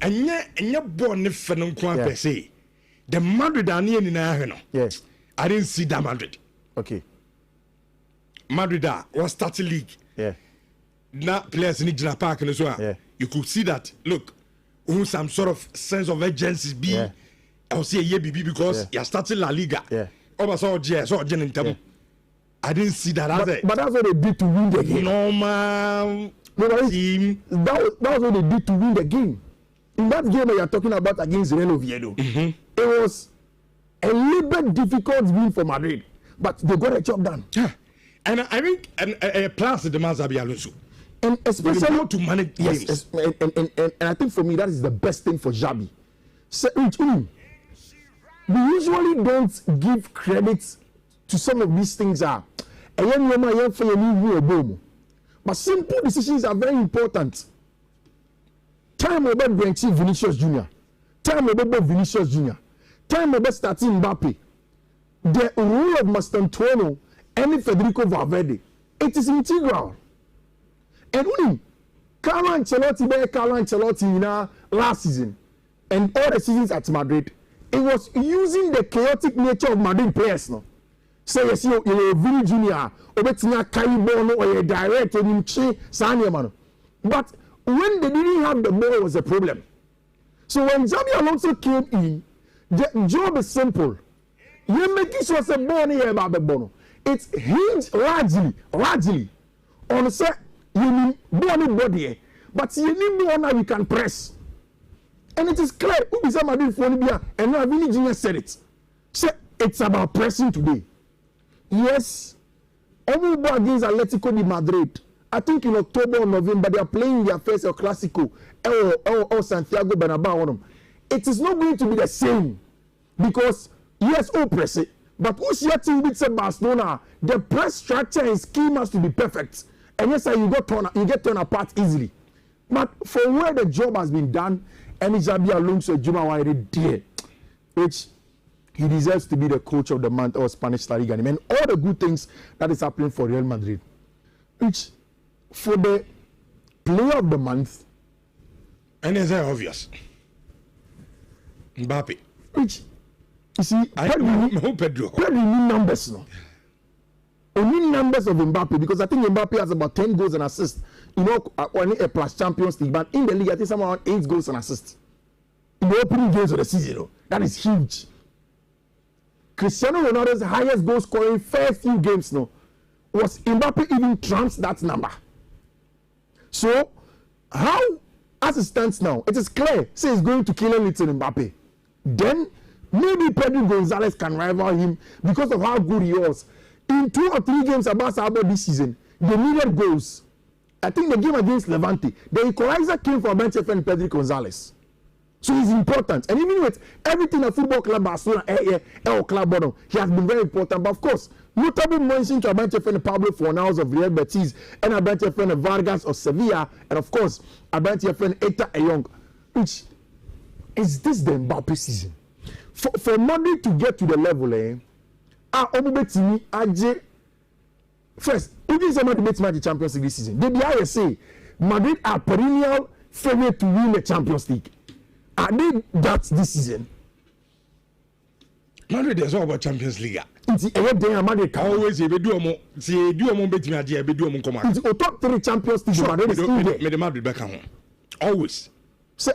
and born if no per se. The Madrid are near Nhyira. Yes. I didn't see that Madrid. Okay. Madrid was starting league. Yeah. Now players in the park and as well. Yeah. You could see that. Look, some sort of sense of urgency be. Yeah. I'll say yeah, BB because you're starting La Liga. Yeah. Over so in table. I didn't see that. But that's what they did to win the game. Normal team. That was what they did to win the game. In that game that you're talking about against Real Oviedo, it was a little bit difficult win for Madrid, but they got a job done. Yeah. And I think plus the demands are Alonso. And especially how to manage games. And I think for me that is the best thing for Xabi. So, we usually don't give credit to some of these things. But simple decisions are very important. Time about benching Vinicius Jr. Time about Vinicius Jr. Time about starting Mbappe. The role of Mastantuono and Federico Valverde, it is integral. And when Carlo Ancelotti last season and all the seasons at Madrid, it was using the chaotic nature of Madrid players. No? Say yes, you're Vini Jr. Obetina Karibono or direct or Sanyamano. But when they didn't have the ball was a problem. So when Xabi Alonso came in, the job is simple. You're making sure it's a ball here about the ball. It's hinged largely on say you need body, but you need more now you can press. And it is clear who is Madrid for Libya and now Vini Jr. said it. Say it's about pressing today. Yes, over against Atletico de Madrid. I think in October or November they are playing their first El Clasico or Santiago Bernabeu. It is not going to be the same because yes, press it, but who's your team with Barcelona? The press structure and scheme has to be perfect, and yes, you get torn apart easily. But for where the job has been done, and Xabi Alonso Juma already there, which he deserves to be the coach of the month or Spanish La Liga, and all the good things that is happening for Real Madrid, which. For the player of the month, and it's obvious. Mbappe. Which you see, Pedro need numbers now. Only numbers of Mbappe because I think Mbappe has about 10 goals and assists. You know, only a plus Champions League, but in the league I think someone 8 goals and assists in the opening games of the season. That is huge. Cristiano Ronaldo's highest goal scoring first few games now was Mbappe even trumps that number. So, how, as it stands now, it is clear, say he's going to kill a little Mbappe. Then, maybe Pedro Gonzalez can rival him because of how good he was. In 2 or 3 games about this season, they needed goals. I think the game against Levante, the equalizer came from bench friend Pedro Gonzalez. So he's important. And even with everything a football club Barcelona, club bottom, he has been very important. But of course, notable mention to Asante Kotoko Pablo Fornals of Real Betis and Asante Kotoko Vargas of Sevilla, and of course, Asante Kotoko Eta Eyong. Which is this the Mbappe season? For Madrid to get to the level, first, even somebody makes the Champions League this season. The ISA, Madrid are perennial favorite to win the Champions League. Are they that this season? Madrid is all about Champions League. It's always if do it's top 3 Champions League. Madrid is in there. The Madrid back home. Always. Say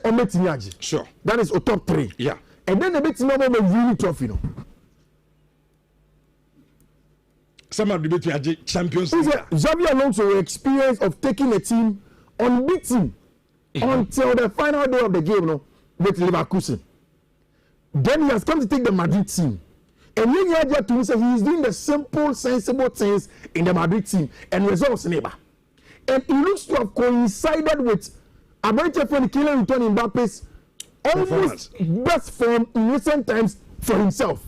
sure. That is a top 3. Yeah. And then the bit number of winning trophy. No. Some of the between Champions League. Xabi Alonso experience of taking a team unbeaten until the final day of the game, no, with Leverkusen. Then he has come to take the Madrid team. And then he had to say he is doing the simple, sensible things in the Madrid team and results neighbor. And it looks to have coincided with Asante Kotoko returning Mbappe's almost best form in recent times for himself.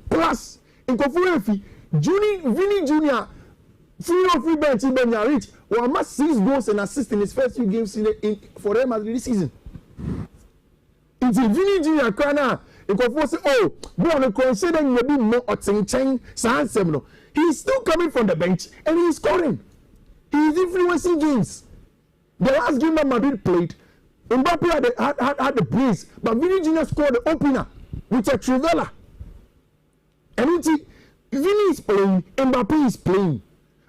Plus, in Kofurefi, Vini Jr. free bench in Benya Rich will amass 6 goals and assists in his first few games for Real Madrid this season. Until Vini Jr. Kana, in Kofurefi say, but considering maybe more or Cheng, he's still coming from the bench and he's scoring. He is influencing games. The last game that Madrid played, Mbappe had the brace, but Vini Jr. scored the opener with a Trivela. And Vini is playing, Mbappe is playing.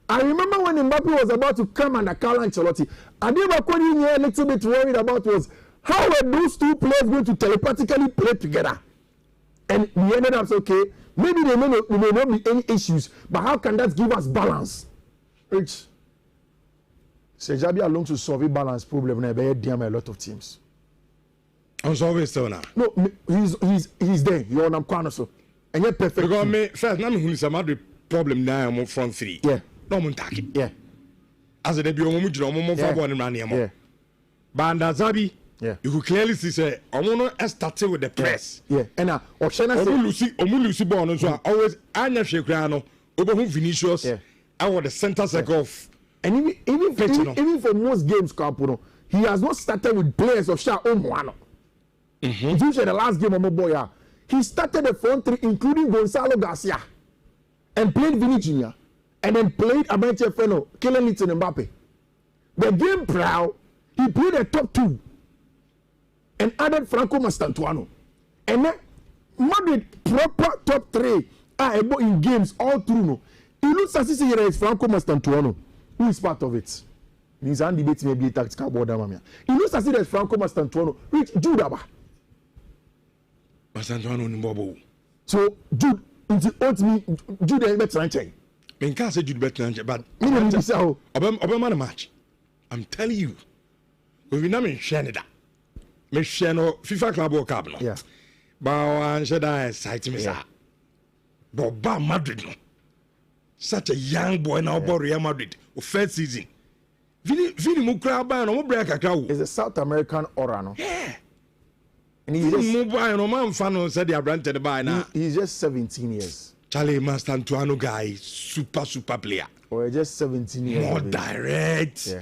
I remember when Mbappe was about to come under Carlo Ancelotti, I did a little bit worried about was how were those two players going to telepathically play together? And we ended up saying, okay, maybe there may not be any issues, but how can that give us balance? Rich. So Xabi Alonso solve balance problem now by a lot of teams. I'm solving still now. No, he's there. You're on Amquano, and you're perfect. Because me first, now me who is a Madrid problem now. I'm front three. Yeah. No one take Yeah. As a debut, I'm going to go and run him. Yeah. But Xabi, yeah, you could clearly see say I'm gonna start with the press. Yeah. And now Oshana say Lucy born so always Anya Shekrano over whom Vinicius. Yeah. I was the center circle of. And even for most games, Kapuno, he has not started with players of Sha Omwano. Usually the last game of Moboya, he started the front three, including Gonzalo Garcia, and played Vini Jr. and then played Asante Kotoko, Kylian Mbappe. The game proud, he played the top two and added Franco Mastantuano. And then Madrid proper top three are able in games all through. No, he looks as if he is Franco Mastantuano. Who is part of it? Means and debate may be a tactical border. He looks as if there's Franco Mastantuano, which Judaba. Mastantuano Nimbobo. So Jude, Jude is better than Cheng. I can't say Jude better than Cheng, but Obama match. I'm telling you, we've been in Shenida. Me sheno FIFA Club World Cup no. Yeah. But sheda site me sa. But Madrid no. Such a young boy now about Real Madrid of first season. Vini Mukra ba no mo break akra. Is a South American aura no. Yeah. And he's just 17 years. Charlie Mastantuano guy, super player. Or just 17 years. More direct. Yeah.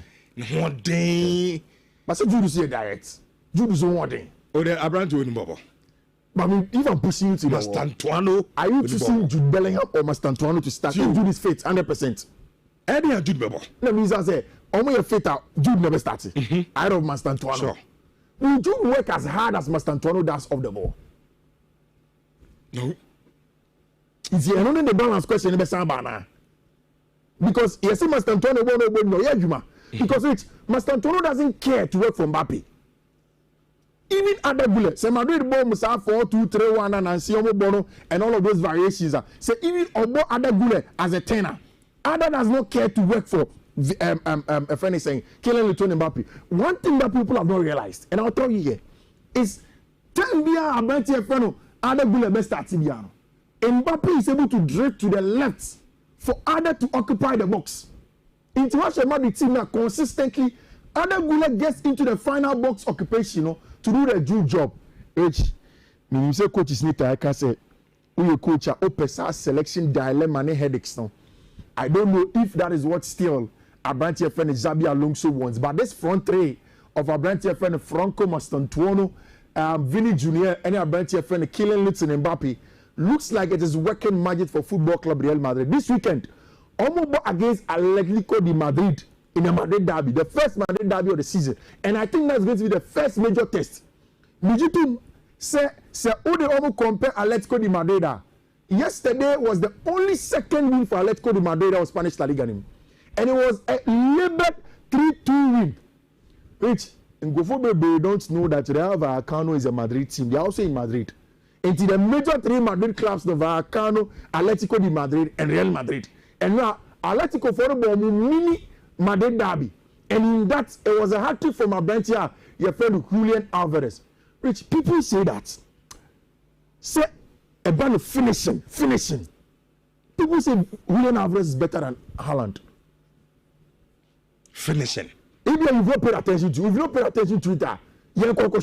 More day. But so Jude is direct. Jude is one day. Oh, the Abraham to Bobo. But I mean, if I'm pushing you to Mastantuano, are you choosing Jude Bellingham or Mastantuano to start? Jude is fit 100%. Any Jude Bobo. That means I say, only a fit out. Jude never started. I don't Mastantuano. Sure. Will Jude work as hard as Mastantuano does off the ball? No. Is he only the balance question in the Sambana? Because you see, Mastantuano won't know Yajuma. Because Mastantuano doesn't care to work for Mbappe. Even other bullet, say Madrid bomb 4-2-3-1 and Ansiomo Bono and all of those variations. Say even Obo other bullet as a tenor. Other does not care to work for a friend is saying Kylian Mbappe. One thing that people have not realized, and I'll tell you here, is tell me about your friend other bullet best at Tibiano. Mbappe is able to drift to the left for other to occupy the box. International Madrid team now consistently other bullet gets into the final box occupation, to do the Jude job. Me say coach is need I can say we coach a opesa selection dilemma and headaches now. I don't know if that is what still Asante friend Xabi Alonso wants, but this front three of Asante friend Franco Mastantuano, Vini Jr. and Asante friend Kylian Mbappe looks like it is working magic for Football Club Real Madrid this weekend. Almost against Atletico de Madrid in a Madrid derby, the first Madrid derby of the season, and I think that's going to be the first major test. Mijitu say Ode almost compare Atletico de Madrid. Yesterday was the only second win for Atletico de Madrid of Spanish La Liga, and it was a labored 3-2 win. Which in Gofo don't know that Real Vallecano is a Madrid team. They are also in Madrid. Into the major three Madrid clubs, the Vallecano, Atletico de Madrid, and Real Madrid. And now Atletico for the mini Madrid derby, and in that it was a hat trick from Abentia, your friend Julian Alvarez. Which people say that say about finishing. People say Julian Alvarez is better than Haaland. Finishing. If you've not paid attention to it,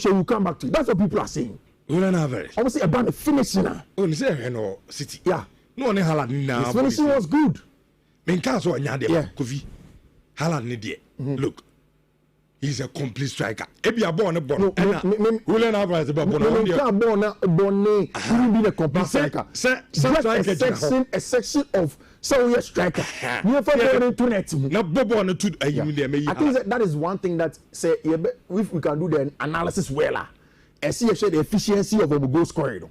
you come back to it. That's what people are saying. Julian Alvarez. I want to say about finishing. Oh, you say no City. Yeah. No one Haaland now. His finishing was good. Men can't so anyade. Yeah. Kofi. Haaland need there. Look. He's a complete striker. Ebi a born. Julian Alvarez born. He will be a complete striker. A section of So we are striker. We are for to net. Na bobo on to I think that is one thing that say if we can do the analysis well, and see the efficiency of our goal scoring.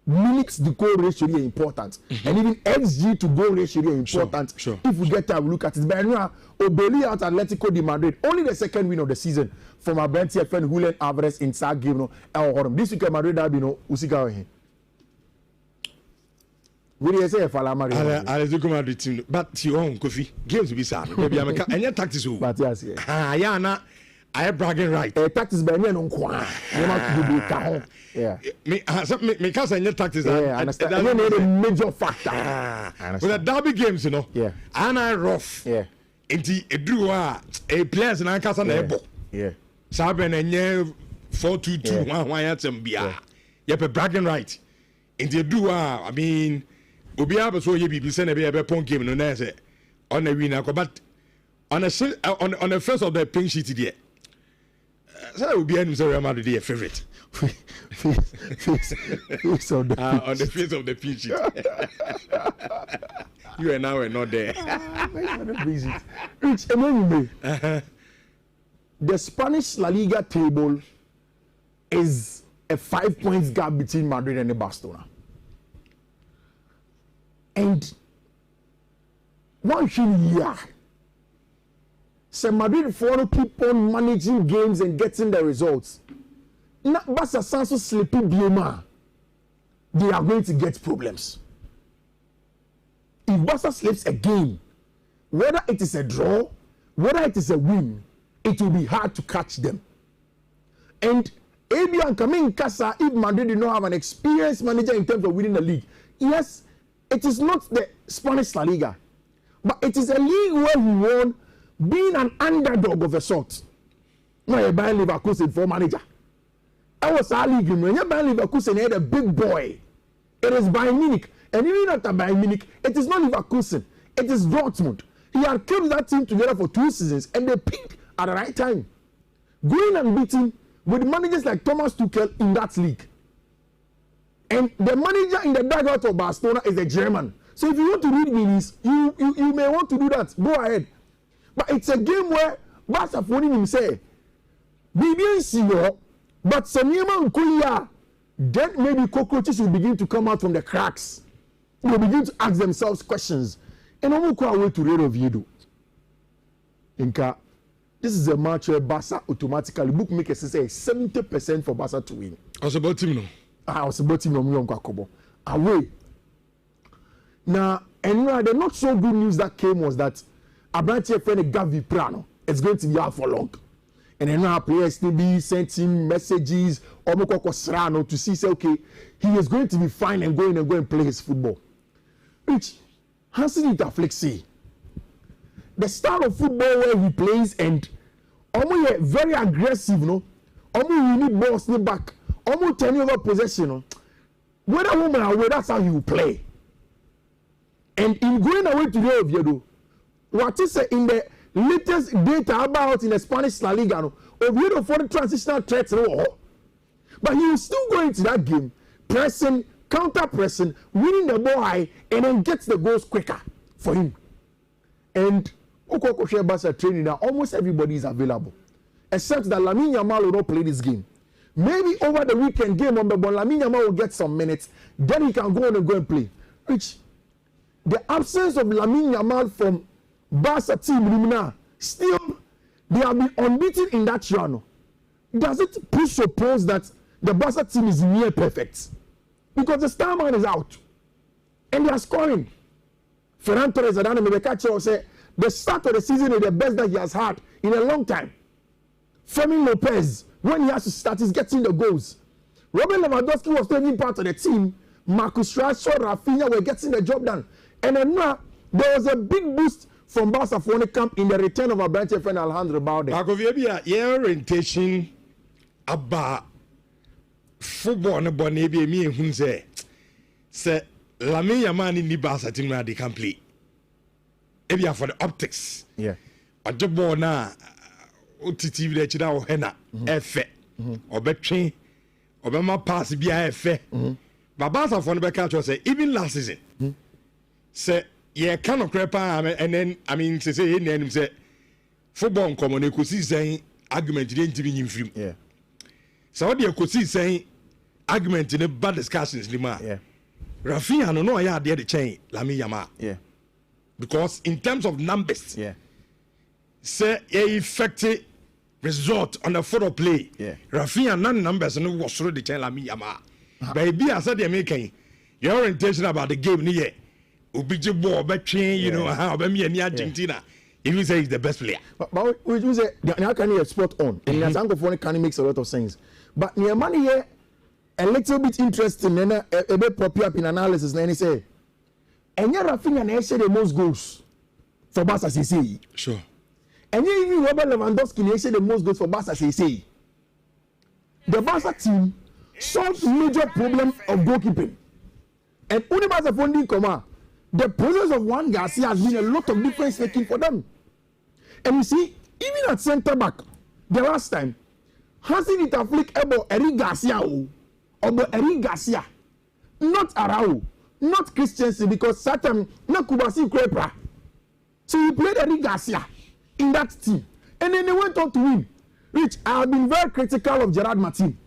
Minutes the goal ratio is important, and even XG to goal ratio is important. Sure. If we get time, we look at it. But now, Obeli out Atletico de Madrid, only the second win of the season from our bench friend Julian Alvarez in that game. No, this week Madrid have Usika. We dey say Falamari. Atletico Madrid team, but you own Kofi games be sad. Maybe I'm a any tactics. But yes, yeah, na. I have bragging right. Tactics by me no kwa. You must do ka. Yeah. Me cause any tactics. Yeah, I understand. And then the major factor. With the derby games, you know. Yeah. And I rough. Yeah. Inti edru a players na kasa na ebo. Yeah. Sabe na nye 4-2-2 1 yatem bia. Yep bragging right. Inti edru I mean obi abeso ye bibi se na be pon game no na say on the winner but on the first of the pink sheet there. So will be any Real Madrid their favorite. Face on the face of the pitch. You and I were not there. The Spanish La Liga table is a 5 points gap between Madrid and Barcelona. And one year. So Madrid for keep on managing games and getting the results. Now, Barca Sanso sleeping Biema, they are going to get problems. If Barca sleeps a game, whether it is a draw, whether it is a win, it will be hard to catch them. And Abian coming Casa, if Madrid did not have an experienced manager in terms of winning the league, yes, it is not the Spanish La Liga, but it is a league where he won. Being an underdog of a sort. No, you're buying Leverkusen for manager. I was our league, when you're buying Leverkusen, you're a big boy. It is Bayern Munich. And even after Bayern Munich, it is not Leverkusen. It is Dortmund. He had kept that team together for 2 seasons and they peaked at the right time. Going and beating with managers like Thomas Tuchel in that league. And the manager in the dugout of Barcelona is a German. So if you want to read meanings, you may want to do that. Go ahead. But it's a game where Barca for him say, but Sanyama then maybe cockroaches will begin to come out from the cracks. They will begin to ask themselves questions. And I'm going away to Real Oviedo. Inka, this is a match where Barca automatically bookmakers say 70% for Barca to win. I was about him, no. I was about him, no. Away. Now, and the not so good news that came was that Abranche friend Gavi Prano, it's going to be out for long. And then our players will be sending messages to see, say, okay, he is going to be fine and go and play his football. Which, Hansen Flexi, the style of football where he plays and very aggressive, no? You need balls in the back, almost turning over possession. No? Whether home or away, that's how he will play. And in going away to the Oviedo, what is in the latest data about in the Spanish La Liga, no, Oviedo for the transitional threats, no, but he was still going to that game, pressing, counter pressing, winning the ball high, and then gets the goals quicker for him. And Okoko Barca training now, almost everybody is available, except that Lamine Yamal will not play this game. Maybe over the weekend game on the ball, Lamine Yamal will get some minutes, then he can go on and go and play. Which the absence of Lamine Yamal from Barca team now, still they have been unbeaten in that run. Does it presuppose that the Barca team is near perfect? Because the star man is out and they are scoring. Ferran Torres and say the start of the season is the best that he has had in a long time. Fermin Lopez, when he has to start, is getting the goals. Robert Lewandowski was taking part of the team. Marcus Rashford, Rafinha were getting the job done. And then now there was a big boost from Barca for the camp in the return of our branch friend Alejandro Balde. Your orientation about football and Bonnebi me and who say Lamine Yamal in the Barca team they can play. Maybe for the optics. Yeah. At the ball now, OTT that you know henna effect or between or my pass be effect. But Barca for the back say even last season say yeah, kind of crap, and then I mean to say in say football common you could see saying argument didn't be in film. Yeah. So what you could see saying argument in a bad discussions, Lima. Yeah. Rafinha no I had the chain, Lami Yama. Yeah. Because in terms of numbers, Yeah. say a effective result on the photo play. Yeah. Rafinha none numbers and was through the chain Lami Yama. Baby, I said they're making your orientation about the game near. Ubiji ball, but train, you know, how me and Argentina. Even say he's the best player. But we say now can you spot on? And as Anglophone can makes a lot of sense. But near money here a little bit interesting and a bit proper up in analysis. And he say, and you're Rafinha and say the most goals for Barca say. Sure. And you even Robert Lewandowski say the most goals for Barca say. The Barca team solved major problem of goalkeeping. And only Barca funding come. The presence of Juan Garcia has been a lot of difference making for them. And you see, even at centre back, the last time, hasn't it afflict about Eric Garcia or Eric Garcia, not Arau, not Christensen, because Satan, not Kubasi Krepra. So he played Eric Garcia in that team. And then they went on to win. Which I have been very critical of Gerard Martin,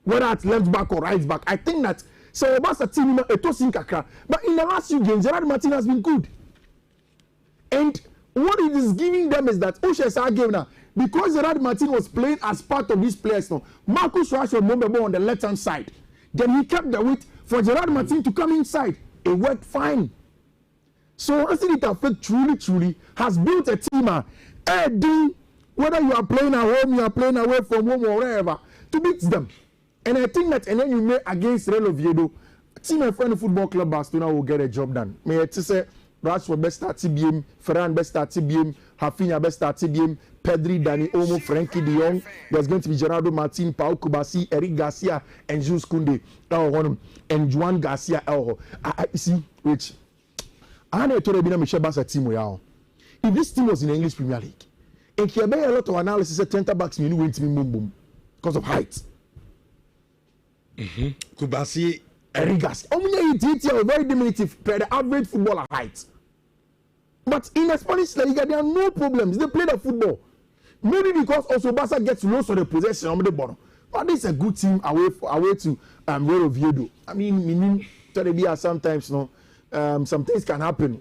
whether at left back or right back. I think that so Barca team kakra, but in the last few games, Gerard Martin has been good. And what it is giving them is that Oshesa game now, because Gerard Martin was playing as part of these players now, Marcus Rashford moved on the left hand side. Then he kept the weight for Gerard Martin to come inside. It worked fine. So Asante Kotoko truly has built a team, whether you are playing at home, you are playing away from home or wherever, to beat them. And I think that, and then you may against Real Oviedo, team and friend football club Barcelona will get a job done. May I say, Rashford best start TBM, Ferran best start TBM, Rafinha best start TBM, Pedri, Dani Olmo, Frankie de Jong. There's going to be Gerardo Martin, Pau Kubasi, Eric Garcia, and Jules Koundé, and Juan Garcia. I see, which I know to be Michel Barca team we are. If this team was in the English Premier League, and he made a lot of analysis at centre backs, you know, went to me boom boom because of height. Kubasi, Eric Garcia. Are very diminutive per the average footballer height. But in the Spanish Liga, there are no problems. They play the football. Maybe because also Barca gets lost of the possession on the bottom. But this is a good team away to Real Oviedo. I mean, sometimes you know, some things can happen.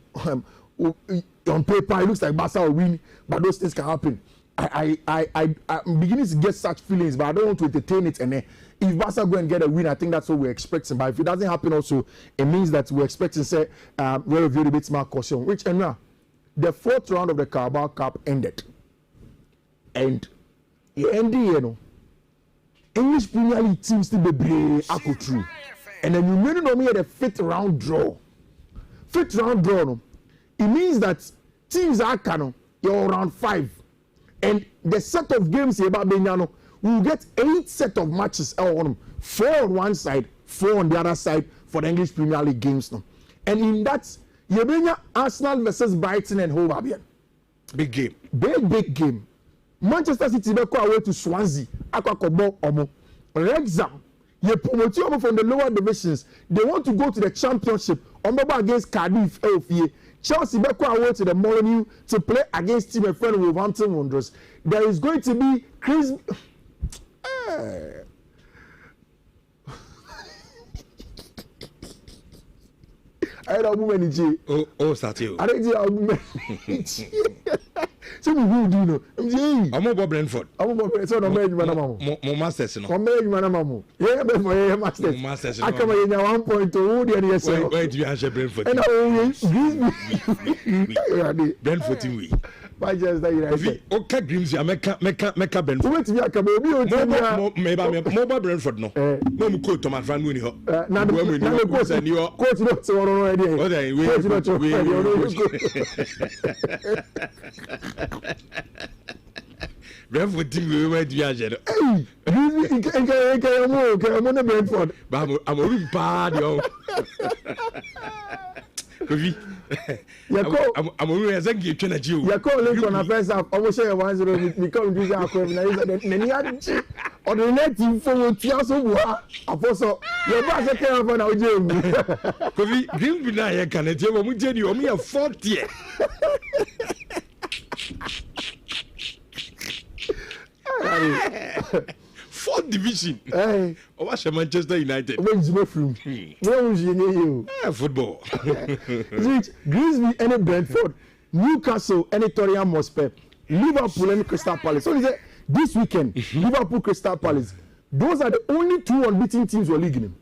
On paper, it looks like Barca will win, but those things can happen. I'm beginning to get such feelings, but I don't want to entertain it. And if Barca go and get a win, I think that's what we're expecting. But if it doesn't happen, also it means that we're expecting say Real Oviedo beats more caution. Which and now, the fourth round of the Carabao Cup ended, and it ended, you know. English Premier League teams still be brave, I through, and then you made it on me at the fifth round draw. Fifth round draw, no, it means that teams are canon. You're around 5. And the set of games here about Benyano, we will get 8 set of matches, 4 on one side, 4 on the other side for the English Premier League games now. And in that, you bring Arsenal versus Brighton and Hove Albion. Big game. Big game. Manchester City will go away to Swansea. Wrexham, you promote you from the lower divisions. They want to go to the championship. Against Cardiff, Chelsea will go away to the Molyneux to play against team and friend Wolverhampton Wanderers. There is going to be Chris. I don't know many. Oh, Satio. I don't know. So who do you know? I'm about Brentford. I'm about Brentford. So no man, my masters, no. I'm man, man, yeah, but my masters. I come in 1 point to the other side. Where do you answer Brentford? And I Brentford team we. Manchester United. Okay, Grimsby, I make Brentford. Wait to be a cabo. Maybe Brentford no. No mu coach Thomas Van Winnie ho. Na the coach and you coach not so already. Oh then we. Brentford team we went to Angelo. Hey, I'm on Brentford. But I'm a bad yo. Kofi. I'm already as a give to you. You call Lincoln a first half. Almost say 1-0 become this our question. Then on the net team for Tiaso Apostle. Your boss a care for now, Jim. Kofi, Green Binaya can it you when you owe me a 40. Fourth division. Hey. Oh, what's Manchester United? Where's my from? Where's you? Football. Grimsby and Brentford, Newcastle and Tottenham Hotspur, Liverpool and Crystal Palace. So this weekend, Liverpool, Crystal Palace. Those are the only two unbeaten teams we're leaguing.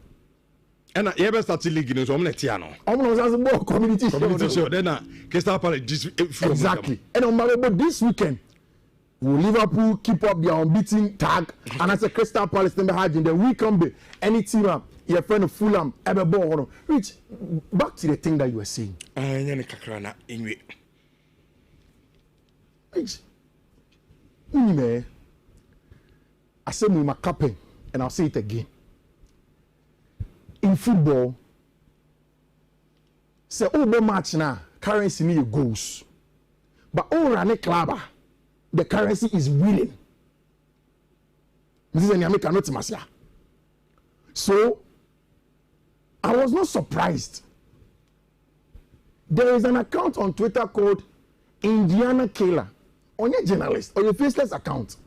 And you ever started leaguing? So I'm not Tiano. I'm not more community show. Then Crystal Palace exactly. And on my this weekend. Will Liverpool keep up their unbeaten tag? And as a Crystal Palace number in the week come be any team your friend of Fulham ever born. Rich, back to the thing that you were saying. Rich, I say me my captain, and I'll say it again. In football, say over match now, currency need goals, but all run a club. The currency is winning. This is an American not. So I was not surprised. There is an account on Twitter called Indiana Kayla on your journalist or your faceless account.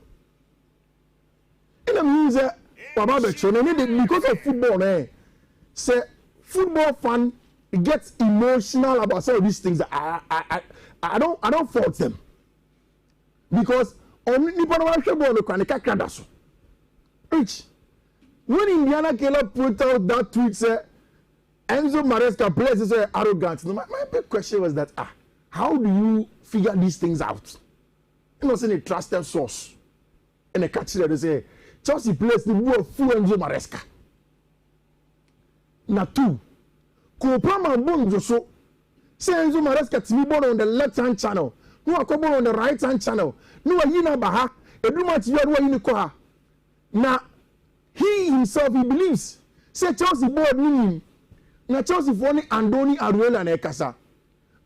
And the music about the channel because of football, say football fan gets emotional about some of these things. I don't fault them. Because on Rich, when Indiana Kayla put out that tweet, say Enzo Maresca plays say arrogant. My big question was that how do you figure these things out? You know, saying a trusted source and a catch there they say Chelsea plays the ball full Enzo Maresca. Now two, Kopama Bonjoso say Enzo Maresca to be born on the left-hand channel. No a couple on the right hand channel. No a yina baha. Every match you are doing koha. Now he himself he believes. Say Chelsea board meaning. Now Chelsea for ni Andoni Aruela and Ekasa.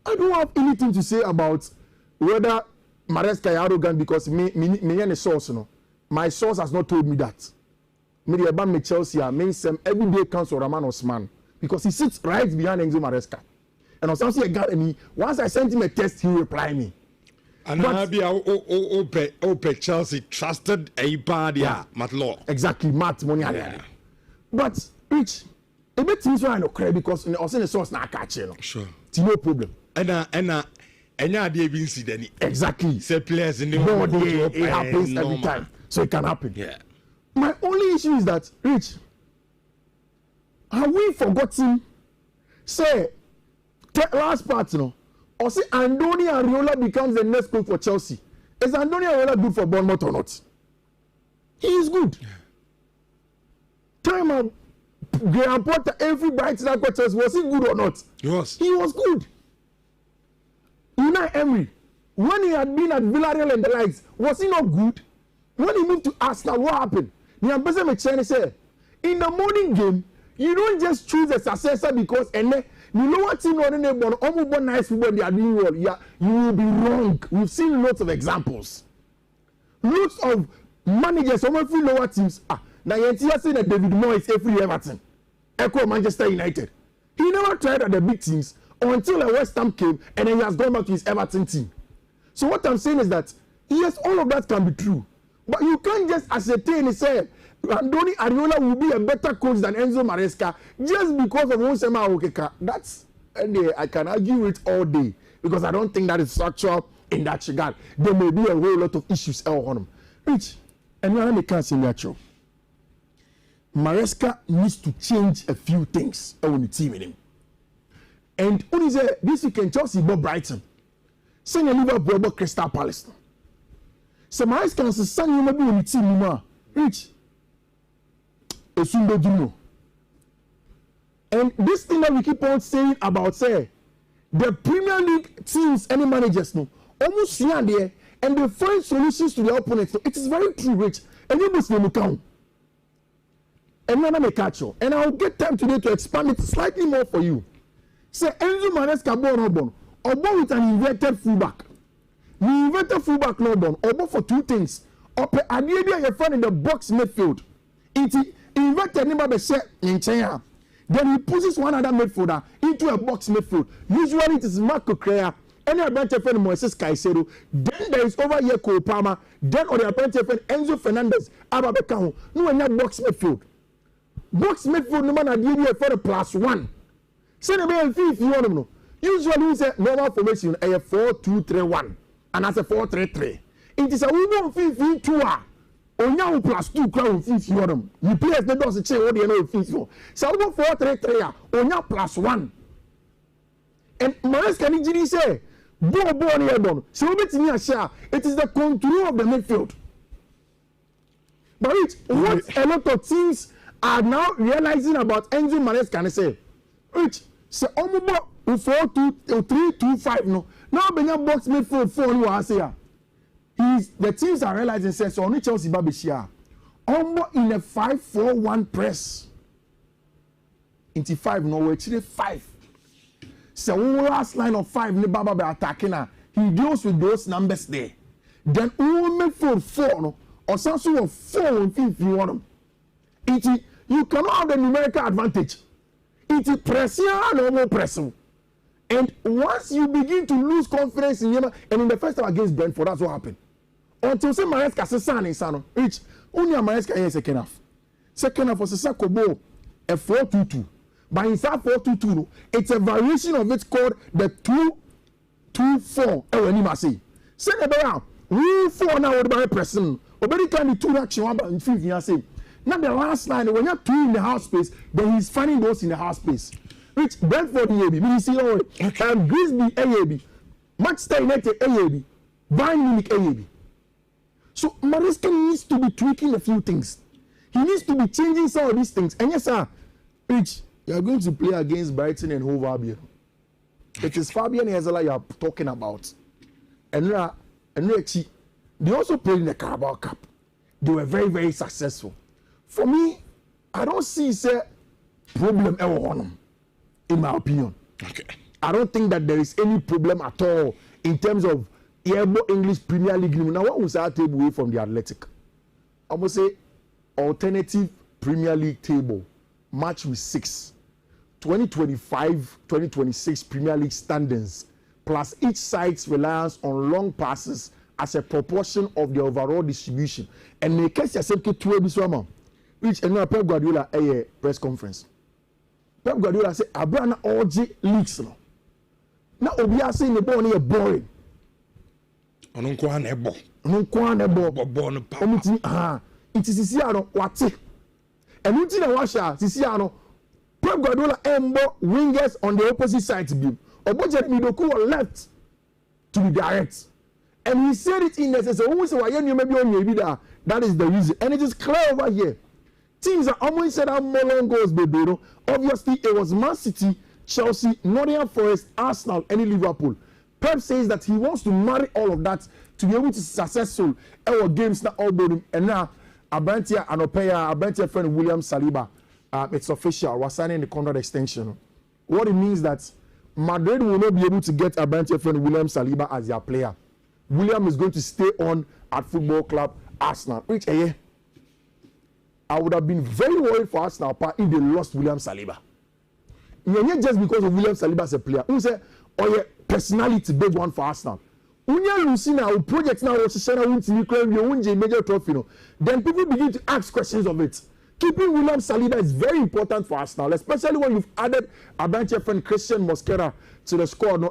I don't have anything to say about whether Maresca is arrogant because me a source no. My source has not told me that. Me the about me Chelsea are main sem every day counts for Roman Osman because he sits right behind Enzo Maresca. And on something got me once I sent him a text he reply me. And I be open Chelsea trusted a party Matt Law. Exactly, Matt money. Yeah. But Rich, a bit things why I no credit because also the source na catch you. Sure. It's no problem. And yeah, they been see any. Exactly. Say players in the world it happens every time. So it can happen. Yeah. My only issue is that Rich, have we forgotten say last part, you know? Or say Andoni Areola becomes the next coach for Chelsea. Is Andoni Areola good for Bournemouth or not? He is good. Yeah. Time out, Graham Potter, every bright that got Chelsea, was he good or not? He was. He was good. Unai Emery, when he had been at Villarreal and the likes, was he not good? When he moved to Arsenal, what happened? The ambassador McCheney said, in the morning game, you don't just choose a successor because you know what team or any nice people they are doing well. Yeah, you will be wrong. We've seen lots of examples. Lots of managers, some of lower teams. Now you see that David Moyes every Everton, echo Manchester United. He never tried at the big teams until a West Ham came and then he has gone back to his Everton team. So what I'm saying is that yes, all of that can be true, but you can't just ascertain and say Andoni Areola will be a better coach than Enzo Maresca just because of Onsema Okeka. That's I can argue it all day because I don't think that is structural in that regard. There may be a whole lot of issues on them. Rich, and when I can't say natural. Maresca needs to change a few things on the team in him. And only say this weekend Chelsea bought Brighton. Send a Liverpool bought Crystal Palace. So Maresca says send you maybe on the team more. Rich. And this thing that we keep on saying about say the Premier League teams, any managers know, almost here and there, and they find solutions to their opponents. So it is very true, Rich. And you must know count. And then I may catch you. And I'll get time today to expand it slightly more for you. Say Enzo Maresca born or with an inverted fullback. The inverted fullback no born or for two things. Or idea your friend in the box midfield. It inverted number be set in China. Then he pushes one other midfielder into a box midfield. Usually it is Marco Crea. Any Abante friend Moises Caicedo. Then there is over here Cole Palmer. Then on the Abante friend Enzo Fernandez. Ababekano. No any box midfield. Box midfield no man idea for the +1. Say the man if you want to know. Usually we say normal formation a 4-2-3-1 and as a 4-3-3. It is a woman 5-2. Onya +2 crown 50 on you players they don't say what you know 50. So we go 4-3-3 onya +1. And Maresca ni say ball near ball. So we betimi share it is the control of the midfield. But what a lot of teams are now realizing about Enzo Maresca and say which say omo 4-2-3-2-5 no. Now benya box midfield 4 no I say the teams are realizing says so only Chelsea Babishia almost in a 5-4-1 press into 5 no we actually 5 so last line of 5 ne Baba be attacking her he deals with those numbers there then midfield 4 no or some sort of 4 if you want them you cannot have the numerical advantage it is pressing and more pressing and once you begin to lose confidence in Yema and in the first time against Brentford that's what happened. Until say Maresca Sesane Sano, which only Maresca here second half. Second half was a Sakobo a 4-2-2. But inside 4-2-2, it's a variation of it called the 2-2-4. When you say, say about we 4 now with by pressing. Obedi can be 2 action one in 5 years. Say now the last line when you're 2 in the half space, then he's finding those in the half space. Which Brentford AAB, we see oh, Grisby AAB, Manchester United AAB, Bayern Munich AAB. So Maresca needs to be tweaking a few things. He needs to be changing some of these things. And yes, sir, Rich, you are going to play against Brighton and Hove Albion. It is Fabian Hezela you are talking about. And they also played in the Carabao Cup. They were very, very successful. For me, I don't see a problem ever on them, in my opinion. Okay. I don't think that there is any problem at all in terms of English Premier League. Now, what was our table away from the Athletic? I would say alternative Premier League table, match with 6, 2025-2026 Premier League standings, plus each side's reliance on long passes as a proportion of the overall distribution. And the case yourself to Ebiswama, which and Pep Guardiola a press conference. Pep Guardiola said, "Abrana OG leaks no." Now Obia saying the ball is boring. Ono kwa na ebo. Ball no pa. It is sisi ano wate. And unti na washa sisi ano Pep Guardiola embo wingers on the opposite side to be. Oboje Midoku on left to be direct. And he said it in essence. So who say why you maybe on your that is the reason. And it is clear over here. Teams are almost said how more long goes, baby. You know? Obviously, it was Man City, Chelsea, Nottingham Forest, Arsenal, and Liverpool. Pep says that he wants to marry all of that to be able to successful our games now all board and now Abantia and Opeya, Abantia friend William Saliba. It's official. We're signing the contract extension. What it means that Madrid will not be able to get Abantia friend William Saliba as their player. William is going to stay on at Football Club Arsenal. Which I would have been very worried for Arsenal if they lost William Saliba. Not just because of William Saliba as a player. Who say, oh yeah, personality big one for Arsenal. Unya Lucina will project now was to major trophy. Then people begin to ask questions of it. Keeping William Saliba is very important for Arsenal, especially when you've added Abantia friend Christian Mosquera to the squad.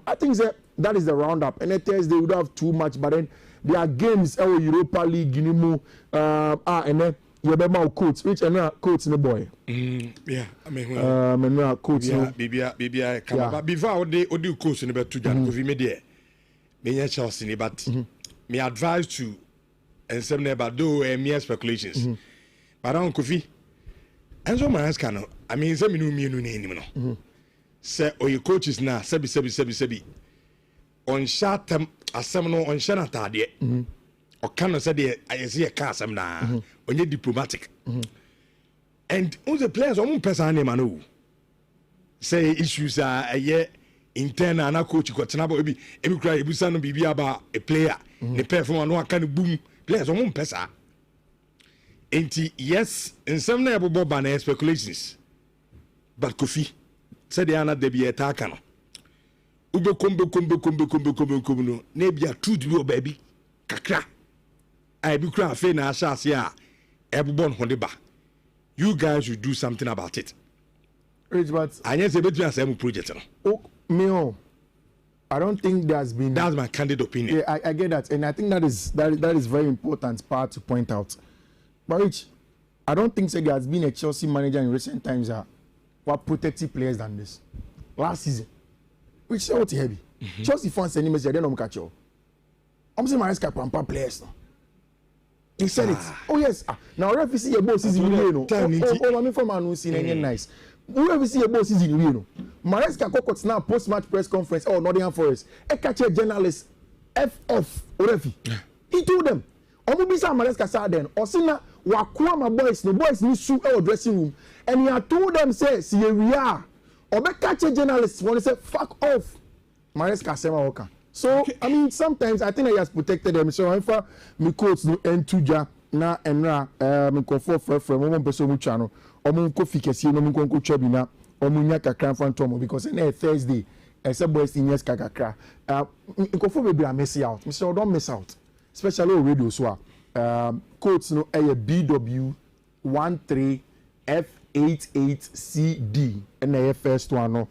I think that is the roundup. And Thursday they would have too much, but then there are games Europa League, Guinea, and then you have my coach, which are coach in the boy. Yeah, I mean, coach. Baby, but before they do coach in about 2 Jan, because we made it. Me Chelsea, but me advise to and some never do mere speculations. But I don't coffee. And so my ask can I mean, some new me no name. Say, or your coaches now, sebi. On short term, as some no on Shanata, dear. Or can say, I see a car some now, on your diplomatic. And all the players, on person name, I know. say issues are internal na coach got na ba ebi cry ebusa no bibi about a player the performance no aka no boom players omo mpesa enti yes in some na ebo ba na speculations but Kofi said they are not the be attacker no ube kombe no na bia truth bi o baby kakra I be cry fe na asase a ebobon ho de ba you guys should do something about it. But I just say between us project no. Oh, I don't think there's been. That's my candid opinion. Yeah, I get that, and I think that is very important part to point out. But Rich, I don't think there has been a Chelsea manager in recent times that were protective players than this. Last season, which is what heavy. Chelsea fans sending message, they don't catch you. I'm saying Maresca pamper players now. He said it. Oh yes. Now if see a boss is in you know. Oh, I'm from Anusi nice. Whoever see a boss is in you know. Maresca Kokot now post-match press conference. Oh, Nottingham Forest. A catcher journalist FF Orefi. He told them. Omubisa Maresca said then. Osina wakuama boys. The boys need to our dressing room. And he had told them say, see we are. Obe catcher journalists want to say fuck off. Maresca sema oka. So okay. I mean sometimes I think he has protected them. So if me quotes no entuja na enra me confo frefre mo mpeso mu chano. Omo ko fikesi no mu konko chabi na omo nya kakra fantom because na Thursday except boys in yes kakra nkofo be bra miss out. Mr. Don't miss out. Especially on radio so quotes no BW 13F88CD and the first one no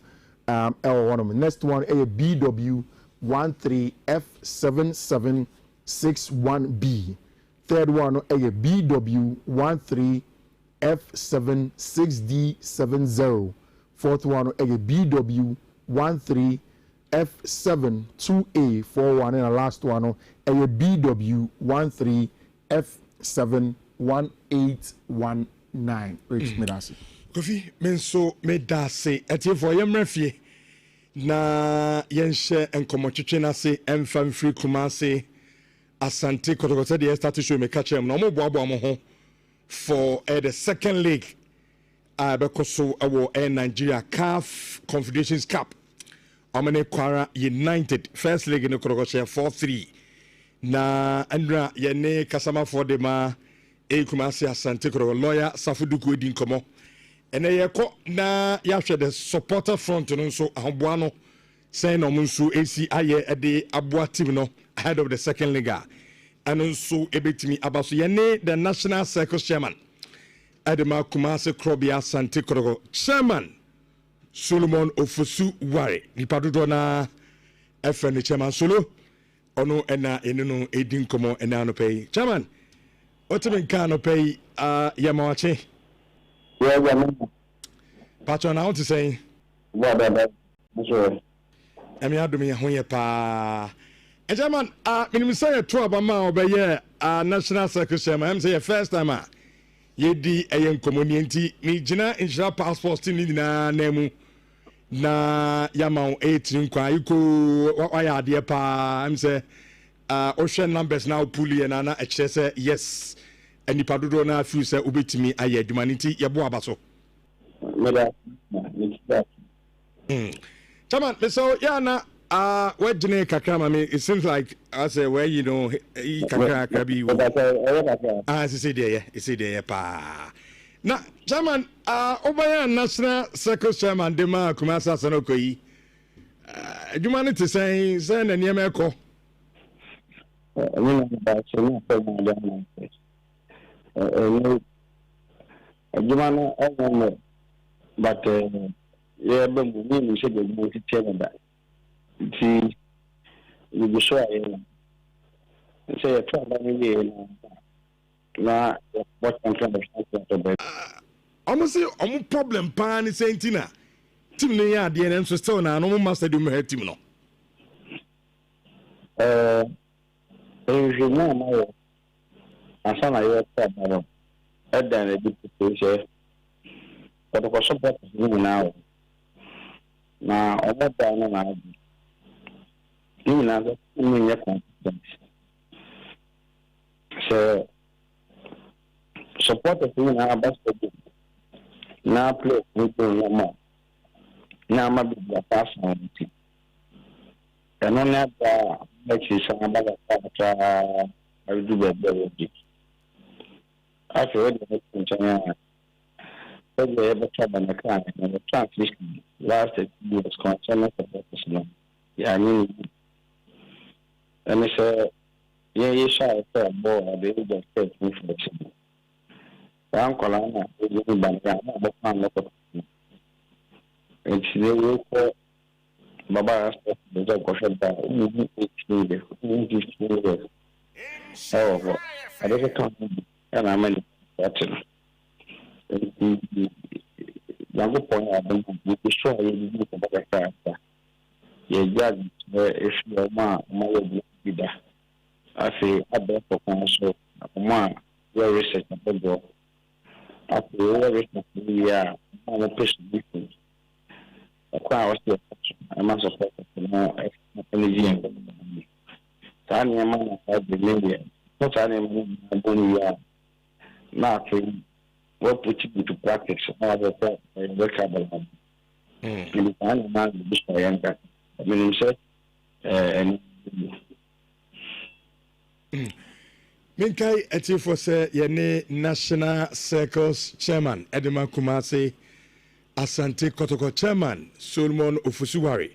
L1 next one BW 13F7761B. Third one BW 13F76D70. Fourth one BW 13F72A41 and the last one BW 13F71819. Which medasi. Kofi menso medase etie for yemrefie na yenhye enkomotwetwe na se emfam free kumase Asante Kotoko dey start to show me catch him na mo boabo mo ho for the second leg bekoso awo Nigeria CAF Confederations Cup amane Kwara United first leg in Kotoko 4-3 na andra yene kasama for dem kumase Asante Kotoko lawyer Safuduku edin komo ene yeko na yahwe the supporter front no so ahoboa say no munsu AC aye ede aboa team no ahead of the second Liga and so ebetimi abaso yene the national circus chairman Adema Kumase Krobia Asante Kotoko chairman Solomon Ofosu Ware nipadodo na FN chairman solo ono ena eneno edin komo ena no pay chairman otimen kan no pay yamawache. Yeah. Patron, I want to say. Sure. I mean, I do me a honey pa. And German, when we say a 12 amount by year, national secretary, I'm saying first time, ye di a young community, me Jina Nhyira passport in na nemu na Yamau 18 kwa yuko what I dear pa. I'm say ocean numbers now pulley and ana say yes. And the Padudo na few say ubetimi aye humanity yabo abaso. Chairman, so yeah na where Jine kakra me it seems like I say where you know kakra krabi say there pa. Na chairman obaya national circus chairman de ma Kumasa Sanoko yi humanity say na niam eko. But yeah, but we should be able to tell that. See, you be sure say a trouble na what kind of almost say problem pan is saying tina team no ya de na so still na no master do me team no you know my asana you trouble and then a bit say but the support is now all down na you know in your confidence so support is now basketball now play with no more na ma bi ya pass on ti eno na da mechi sa ba ta I do better after the China, they ever trouble the car and the transmission lasted years concerned for yeah, I mean, and it's yeah, you shall say, boy, they just take me for the city. Uncle Anna is in Bangama, but I'm not it's the way Baba the job of oh, I don't come and I'm in the younger point I've been sure you do about the character. You judge if your ma be there. I say, I bet for council, ma, your research about the after your research, we are a person different. A crowd was I must support no energy and Tanya man had the media. Not any money not what put you to practice another workable. In the man, I mean, said, and Minkai Etifo say Yene National Circles Chairman Edema Kumasi Asante Kotoko Chairman Solomon Ofusuwari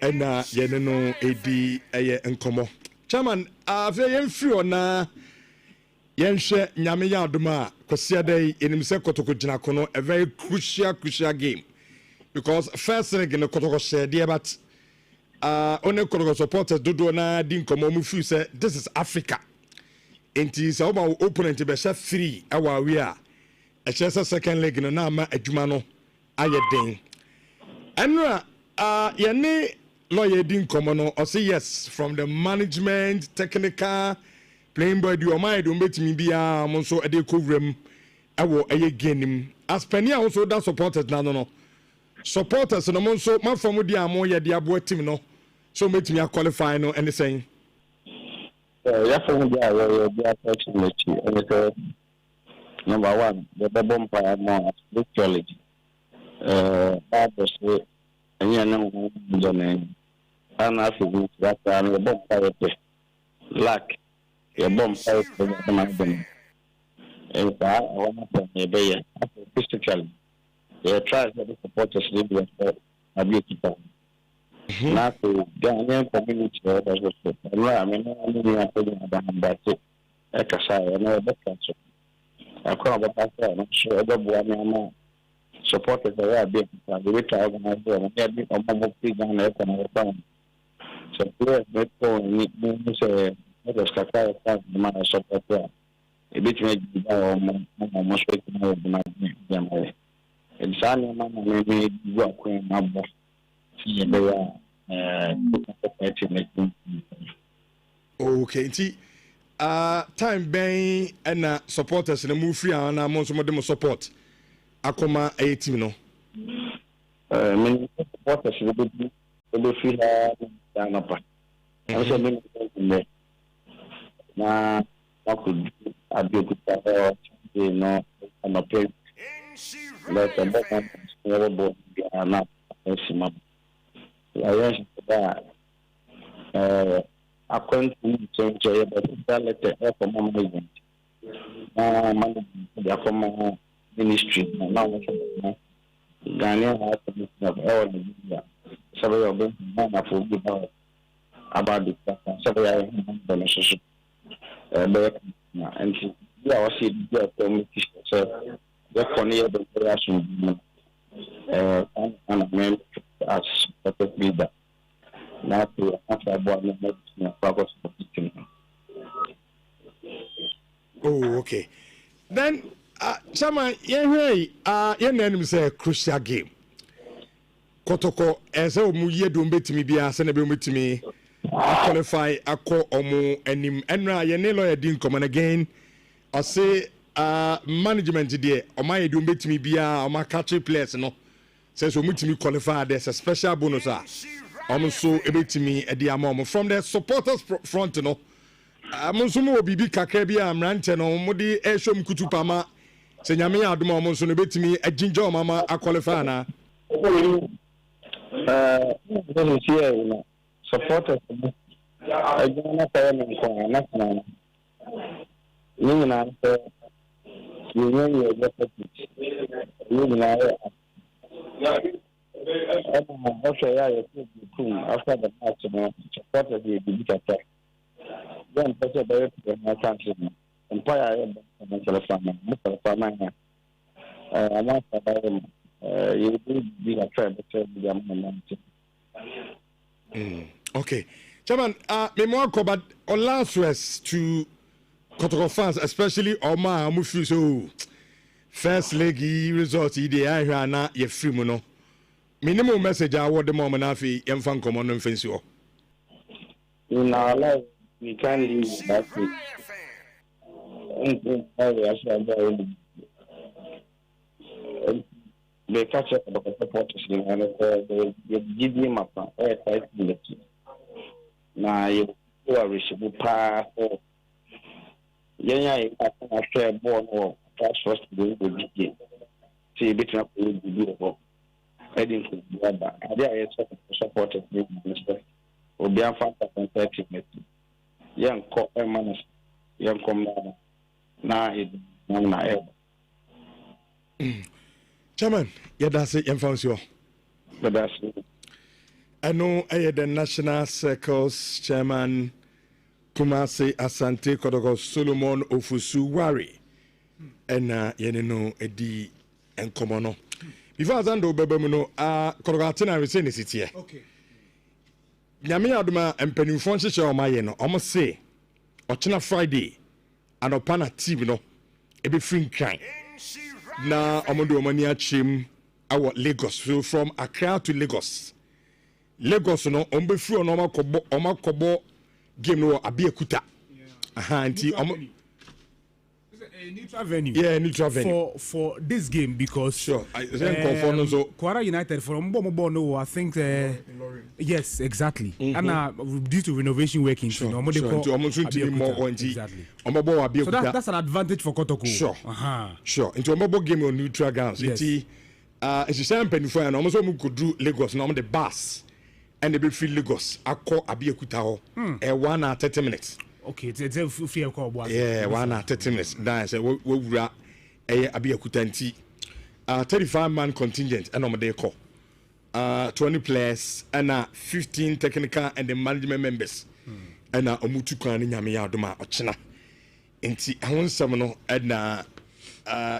Ena Yene no Edi Eye Nkomo Chairman ave yemfiri na yenhwe nyame ya adoma kwase dey enimse Kotoko gina kono a very crucial game because first thing in Kotoko share there but only Kotoko supporters do na di nkomo mu feel say this is Africa. Enti sa oba opponent be sha 3 awa we a chese second leg no na ma adwuma no ayeden enra yene lawyer din komo no o say yes from the management technical playing boy do mind o betimi bia mo so e dey kovram awo eye genim as penia also that supporters na no supporters no mo so ma fam dia mo ye dia bo team no so betimi qualify no anything. Yeah, from there, we are touching number one, the bomb fire more literally. Obviously, and you know, the name. And I feel that the bomb fire lack a bomb fire for the man. And I want to be physically. They try to support us with a beautiful. Now to Ghanaian community, I mean, I'm putting about it. I can say, I know the country. I come about that, I'm sure other boy, supporters are big, the way to organize them, and get a moment of down there from our phone. So, players make phone, need say, let us cut out the man of support there. A bit maybe almost waiting over the night. And Sanya man, maybe you are queen number. Okay, see, time being and supporters in the move free and I'm also more support. Akoma a team no. Many supporters will feel down up. I said, now, I could be a good partner, you know, and a place. Let them never are not maximum. I that I couldn't change but let for moment. The ministry now Ghanaian has to be all several of them about the several relationship and we are seeing the community so the corner of the relation and as a leader. Not to after oh, okay. Then, Chama, your name is a crucial game. Kotoko, as a muye don't bet me be a senable with me. I qualify a call omo and him and your name didn't come again. I say, management there, or my don't bet me be a my country players, no. Says we meet me qualify. There's a special bonus. Also, able to me at the amount from the supporters front, you know. Monsumo Bibi Kakabia, Ranten, or Modi Eshom Kutupama, Senyamia Duma Monsun, able to me a ginger mama, a qualifier. This year, supporters. I don't know national. You know, you know, after the match, supporters will be attacked. Then, better by my country. Empire, I'm not about them. You will be a tribe. Okay. Chairman, me more but on last rest to Kotoko fans, especially Oma Amufu, so first leg result, I na ye free mono. Minimum message I want the moment afi yemfan common and fancy. In our life, we can't live that way. They catch up about the supporters and they give him up a tight now you are reachable path or I share born or fast first to do the see between up to the beautiful heading to the other. I supported the minister or be a fan of 30 minutes. Young cop man, young commander. Now it's not Chairman, that's it, you. But that's it. I know I had the National Circles Chairman Kumasi Asante Kotoko Solomon Ofusu Wari. And you know, Edi and Komono. Before I send over Bemuno, Kotoko we say this here. Okay. Yami Aduma and Penufon Show my yeno, almost say, Ochina Friday, and upon a TV no, a be free kind. Na omodo mani achim awo Lagos, so from Accra to Lagos no ombe free no makobo game no Abiekuta anti neutral venue. Yeah, neutral venue for this game because sure I confirm so Kwara United from Bomo no I think yes exactly and due to renovation working sure, no exactly so that's an advantage for Kotoko sure sure into omobo game on neutral grounds it's the same penify and almost could do Lagos no the bus and the free Lagos akọ Abiekuta ho 1 hour 30 minutes. Okay, it's a fear call. Yeah, 1 hour 30 minutes. That's a Abiekuta nti 35-man contingent and on the call 20 players and 15 technical and the management members and omutu kan nyame ya adoma ochina nti ahon sam no na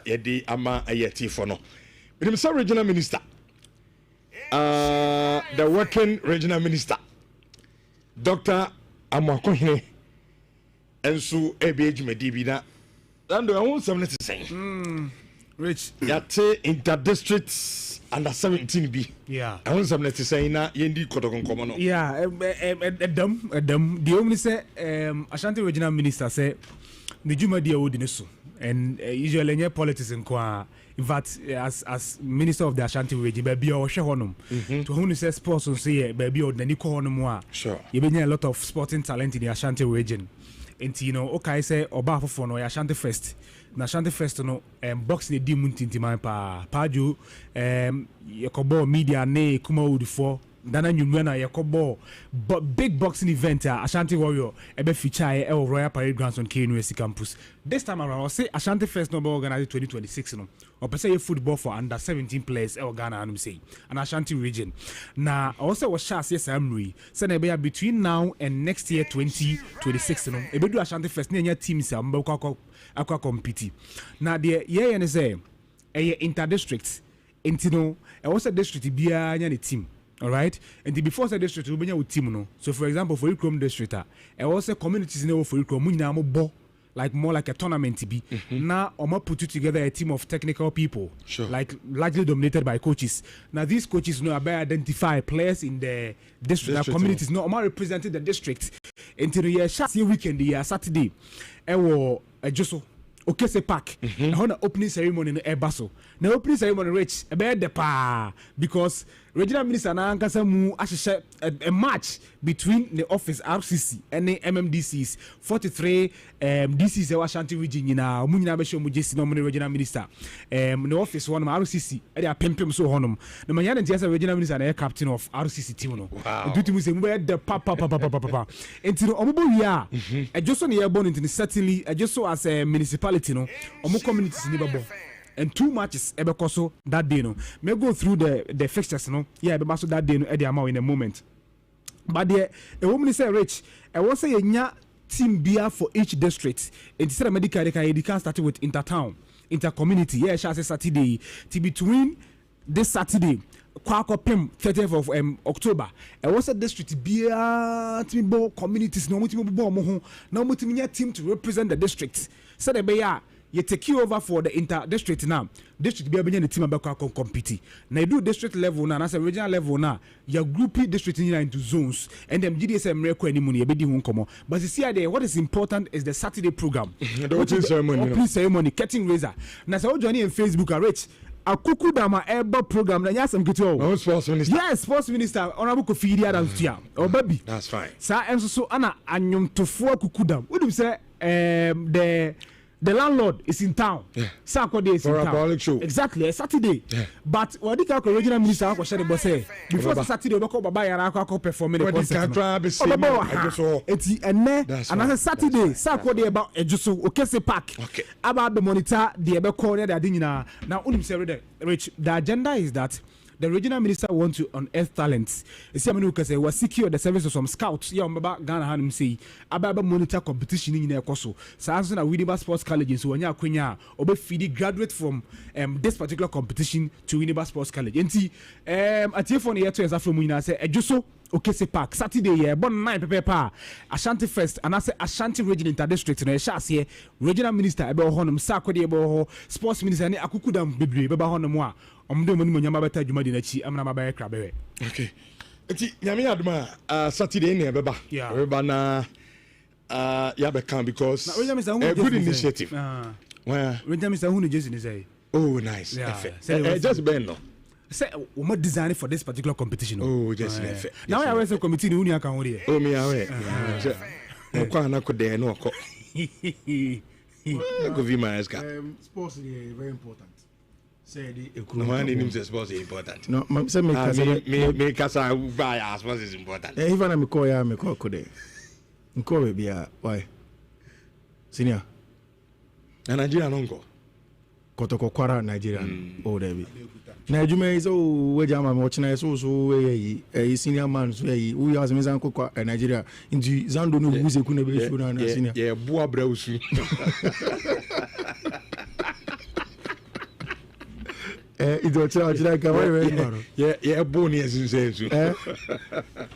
yedi ama ayeti for no the regional minister the working regional minister Dr. Amakohene enso ebejumedi bi na ando ahon sam no te say Rich yate interdistrict under 17 bi ahon sam no te say na yendi Kotoko nkomo no edam the only say Ashanti regional minister say the juma dia wodi neso and usually any politics in kwa in fact as minister of the Ashanti region baby o hwe honom to who say sports on say baby o nani ko honom a sure you been a lot of sporting talent in the Ashanti region and you know okay say oba fofo no Ashanti Fest na Ashanti Fest no boxing di muntintiman pa ju yakobo media ne kuma wudi for dana nyumwe na yakobo big boxing event Ashanti Warrior ebe feature Royal Parade Grounds on KNUST campus this time around I say Ashanti Fest no be organized 2026 no or per se football for under 17 players Ghana anum say an Ashanti region na also was chance yes amri say na be between now and next year 2026 no ebe do Ashanti Fest na teams am be akwa compete na the year ne say inter-district intino also district bia nya ne team. All right, and the before said district we benya team no. So for example for Ikrom district also communities in for Ikrom munyina mo bo like more like a tournament be now omo put together a team of technical people like largely dominated by coaches. Now these coaches know about identify players in the district communities no omo representing the district until the year weekend the Saturday ewo ejoso Okese Park. Now na opening ceremony no ebaso. Na opening ceremony rich ebe de pa because regional minister na ankasa mu ahyehyɛ a match between the office RCC and the MMDCs 43 DCs ewa Ashanti region nyina omu nyina be show mu jesi no mo regional minister the office one RCC e dey apempem so honom na manya na ntia regional minister na captain of RCC team no duty mu se mu be the papa enti omo bo wi a ejoso na ye born into certainly ejoso as a municipality no omo communities ni bebo and 2 matches ebekoso that day no may go through the fixtures no yeah be so that day no e dey amount in a moment but there a woman say rich I want say nya team bia for each district instead of medical they can start with intertown intercommunity yeah shall say Saturday to between this Saturday Kwako Pim 30th of October I was a district bia team communities no muti bo mo ho na muti nya team to represent the district so the be you take you over for the inter district now district be abenya the team abeka compete na you do district level na as a regional level na your groupie district into zones and them GDSM record anymore you be di ho komo but you see there what is important is the Saturday program the opening ceremony opening ceremony cutting razor na say journey in Facebook are rich akuku dama eba program na nyasem kito oh sports minister yes sports minister honorable Kofi Adams tia o baby that's fine sa enso so ana anyomtofo akuku dam wodum say the landlord is in town. Yeah. Saturday is for in a town. public show. Exactly, a Saturday. Yeah. But what the regional minister ko share say before Saturday we go baba yara ko perform the concert. Eti enne and as Saturday Saturday about ejuso Okese Park. Okay. About the monitor the ebe call there the nyina. Now unim say rich the agenda is that the regional minister wants to unearth talents. You see, I was secure the service of some scouts. Yeah, about Ghana Hanum say about monitor competition in their course. So as na Winneba Sports College, so when you are obe feed graduate from this particular competition to Winneba Sports College. And see, at here for the year to Afro Munina say Ejuso Okese Park Saturday yeah, born 9 pepe Ashanti Fest and I say Ashanti Region Interdistrict. No, shall say regional minister ebe honum Sakwadi ebe sports minister ne akukudam bebre ebe honum wa. Omdo money nyama beta djuma di na chi amna mabaye krabewe. Okay. Enti nyame aduma Saturday ne beba. Beba na ya be can because a good initiative. Where Mr. Who Jason is say. Oh nice. Just Ben no. Say we must design for this particular competition. Oh just now I was a committee uni aka ho de. Oh me aware. No kwa na ko de no ko. Go vi my ask. Sports is very important. Say the no one in sports is important. No, say me kasa buy sports is important. Even am call ya me call ko de. Nko be bia why? Senior. Na Nigeria no nko. Kotoko kwara Nigeria. Oh David. Na adwuma is o we jama me watching so yi senior man so yi we has me zanko kwa Nigeria into Zando no buze ku na be show na senior. Yeah, bua brausu. It was like yeah, boni as in says.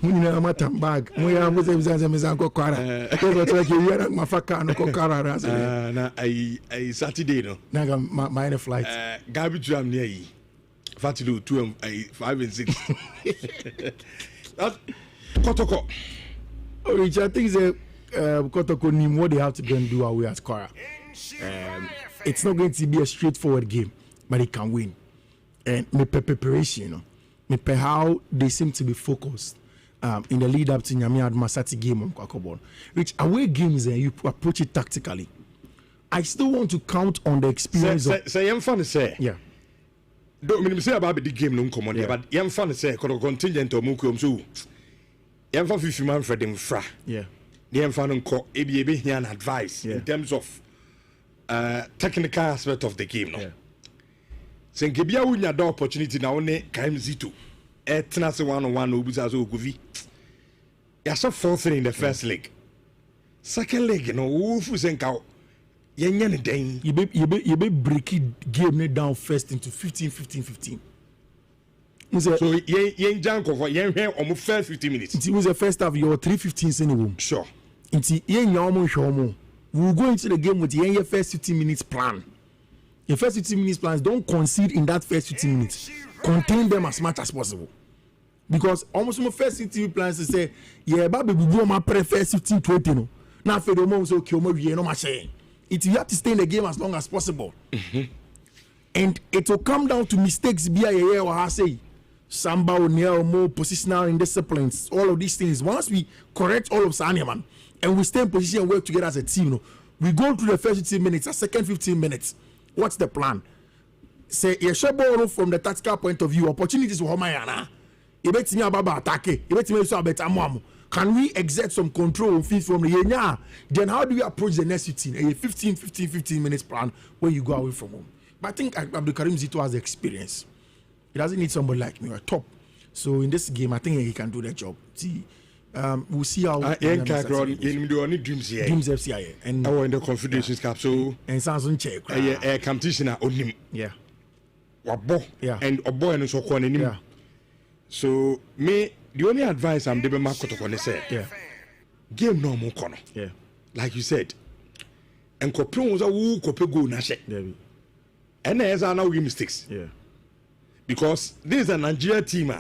When you matter bag, we are with Zanko Kara. It was like you are Mafaka no Kara. Na I Saturday no. Naga minor flight. Garbage jam near ye. Fatilu 2 5 and 6. That Kotoko. Which I think is Kotoko Nim what they have to go and do away at Kara. It's not going to be a straightforward game, but it can win. And me preparation, you know, me how they seem to be focused in the lead up to Nyame Admasati game on Kwakobon. Which away games you approach it tactically. I still want to count on the experience. Say I'm fun to say. Yeah. Don't mean say about the game no come on there, but I'm fun to say because contingent or mukum so. I'm fun 50 man for them fra. Yeah. I'm fun on call ABA here an advice in terms of technical aspect of the game no. Yeah. Sen kebia wunya da opportunity na one KMZ2 tena se 1-on-1 no buza so okuvi ya so 4-3 in the first leg second leg no wo fu sen ka yenya ne den you be break game down first into 15. So yen janko for yen hwe omo first 15 minutes it was the first half your 3:15 in the room sure nti yen nya omo hwe omo we will go into the game with yen first 15 minutes plan. The first 15 minutes plans don't concede in that first 15 minutes. Contain them as much as possible. Because almost my first 15 plans to say, yeah, baby, we go my first 15-20 no. Now for the moment, okay, we no machine. It you have to stay in the game as long as possible. And it will come down to mistakes. Be or I say, Samba O'Neal, more positional indisciplines, all of these things. Once we correct all of Sanya, and we stay in position and work together as a team, you know, we go through the first 15 minutes, the second 15 minutes. What's the plan? Say, you should borrow from the tactical point of view. Opportunities for Homayana. Can we exert some control from the Yenya? Then how do we approach the next 15? A 15 minutes plan when you go away from home. But I think Abdul Karim Zito has the experience. He doesn't need somebody like me or top. So in this game, I think he can do the job. See, we'll see how. Dreams FCI and in the Confederations Cup. So and Samson check. Competition on him. Yeah. Yeah. And Obo and so on. Yeah. So me, the only advice I'm giving Kotoko say, yeah, game no more corner. Yeah. Like you said, and Kopron was a woo kope go na she. And there's now mistakes. Yeah. Because this is a Nigeria team.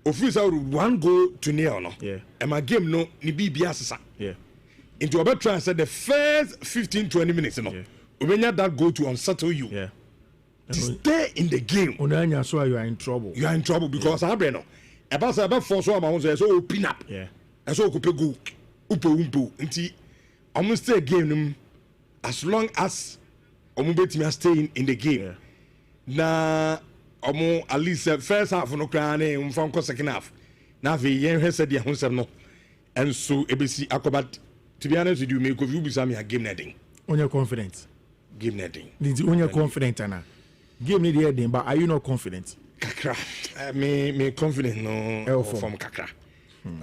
Official 1 goal to nil. No. Yeah. And my game no ni be biasa. Yeah. Into a better answer, the first 15-20 minutes, you know, when that goal to unsettle you. Yeah. To stay in the game. Onanya, so you are in trouble. You are in trouble because I know. About force one my so open up. Yeah. And so could go umpo until almost stay game as long as Omubeti stay in the game. Na at least first half no crane from second half. Now the yen said the honsel no. And so ABC Akobat, to be honest with you, make of you be some game netting. On your confidence. Game netting. On your confident, Anna. Game need the heading, but are you not confident? Kakra. Me confident no from Kakra.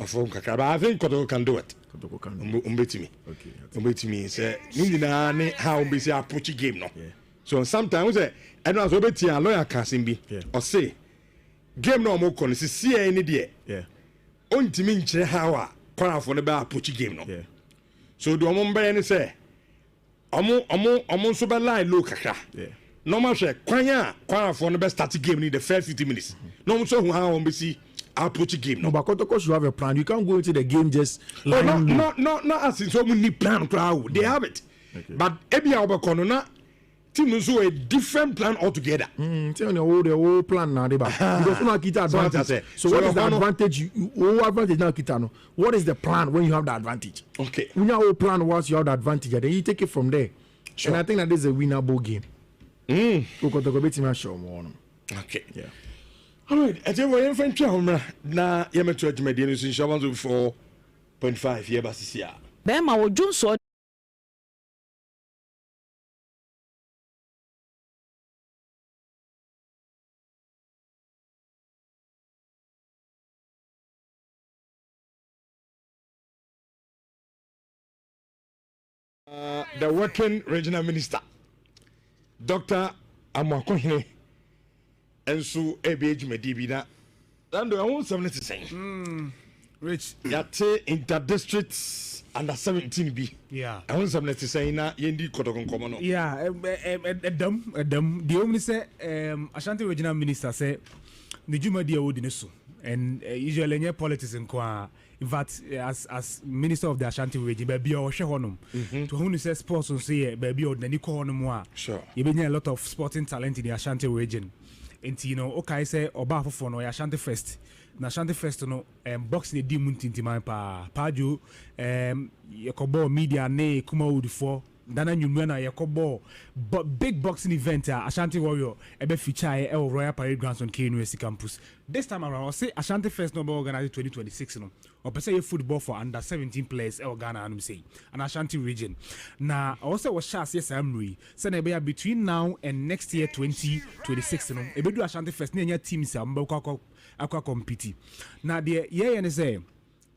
From Kakra. But I think Kotoko can do it. Kotoko can do it. Umbetimi. Okay. Umbetimi say Nhyira how we approach game no. Yeah. So sometimes say I know so beti a lawyer can be or say game no more kon see any there. Yeah. Ontimi nkyere how a kwara for the approach game no. Yeah. So do omon be any say omo so be line low kakra. Yeah. Normal share kwanya kwara for the start game in the first 50 minutes. No so how on be see approach game no. But Kotoko should have a plan. You can't go into the game just not as in so many plan crowd. They have it. Okay. But ebia obekono na team so a different plan altogether. Tell the whole plan now, because you know kita advantage. So what is the advantage? Advantage now kita no. What is the plan when you have the advantage? Okay. When you have a plan, once you have the advantage, then you take it from there. Sure. And I think that this is a winnable game. Okay. Yeah. All right. I tell you what, friend, na yemetu adwumadi no so 4.5 year basisia. Bema wo junso the working regional minister, Dr. Amakohine, and so ABH Medibina. And I want something to say. Rich. Yate inter-districts under 17B. Yeah. I want something to say na yendi Kotoko Komono. Yeah, the only say Ashanti regional minister say the Juma dia wodinesu and usually any politics in kwa. In fact, as Minister of the Ashanti region, baby or Shehonum, to whom you say sports on say baby or Nani Kohonumwa. Sure. You been a lot of sporting talent in the Ashanti region. And you know, okay, say Oba for no Ashanti Fest. Na Ashanti Fest no boxing the demon tinti pa Paju Yakobo media ne kuma wood for Dana Nyumena Yakobo but big boxing event Ashanti Warrior ebe feature Royal Parade Grounds on KNUSC campus. This time around, I'll say Ashanti Fest number organized 2026 no. Or per se football for under 17 players Ghana and say an Ashanti region. Now also was Shas yes Amri. Say between now and next year 2026 no. Ebe do Ashanti Fest near teams akwa compete. Now the year and say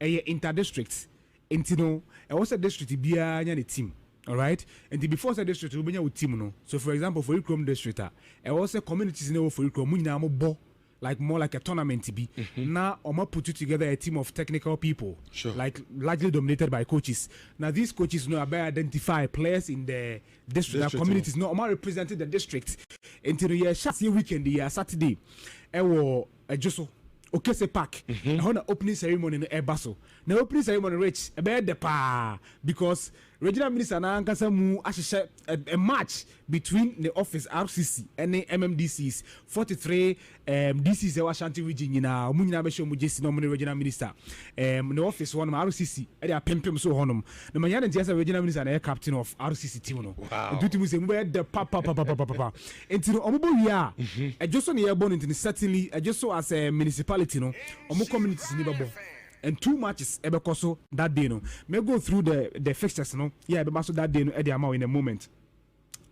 inter district intino also district bia nya the team. All right, and the before said district we be with team no. So for example for Ikrom district also communities in for Ikrom mu nyina mo bo like more like a tournament to be. Now Oma put together a team of technical people, sure, like largely dominated by coaches. Now these coaches know about identify players in the district communities. No, Oma represented the district until the year weekend, the year Saturday. Just okay, say pack. I want opening ceremony in Airbaso. Now opening ceremony rich about the pa because regional minister na ankasa mu ahyehyɛ a match between the office RCC and the MMDCs 43 DCs ewa Ashanti region nyina omu nyina be show mu jesi no mo regional minister the office one RCC e dey apempem so honom na manya na ntia regional minister na captain of RCC team no duty mu se mu be the papa enti omo bo wi a ejoso na ye born into certainly ejoso as a municipality no omo communities ni bebo and 2 matches ebekoso that day no may go through the fixtures no yeah be so that day no e dey amount in a moment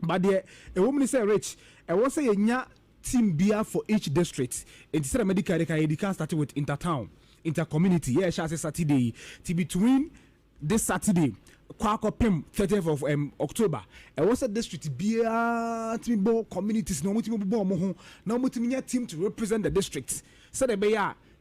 but there a woman say rich I was say nya team bia for each district instead of medical they can start with intertown intercommunity yeah shall say Saturday to between this Saturday Kwako Pim 30th of October I was a district bia team ball communities no muti bo mo ho na muti nya team to represent the district so the be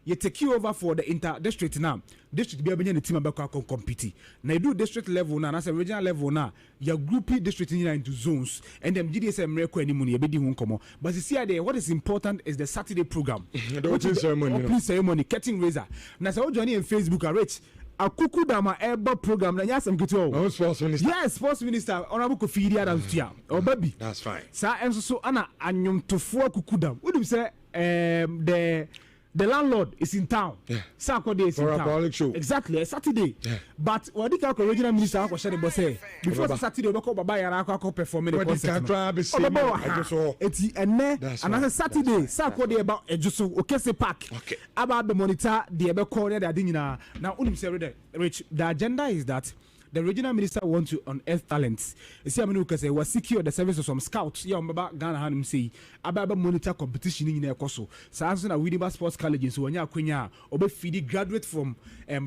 you take you over for the inter district now district be abenya the team abeka compete na you do district level now as a regional level now you group district into zones and them GDSM miracle anymore you be di ho komo but you see there what is important is the Saturday program the opening ceremony opening ceremony cutting razor na say join in Facebook rich akuku dama eba program na nyasem kito oh sports minister yes sports minister honorable Kofi Adams tia o baby that's fine sa enso so ana anyomtofo akuku dam wodum say the landlord is in town. Yeah. Saturday is for in a town. public show. Exactly, a Saturday. Yeah. But what the regional minister ko share say before Saturday we ko baba yara ko perform the concert. Eti enne and as Saturday Saturday about ejuso Okese Park. Okay. About the monitor the ebe call there the nyina. Now unim say rich the agenda is that the regional minister wants to unearth talents. You see, I mean, because was secure the service of some scouts. Yeah, remember Ghana Hanum say about monitor competition in their course. So as a Winneba Sports College, so when you are obe feed graduate from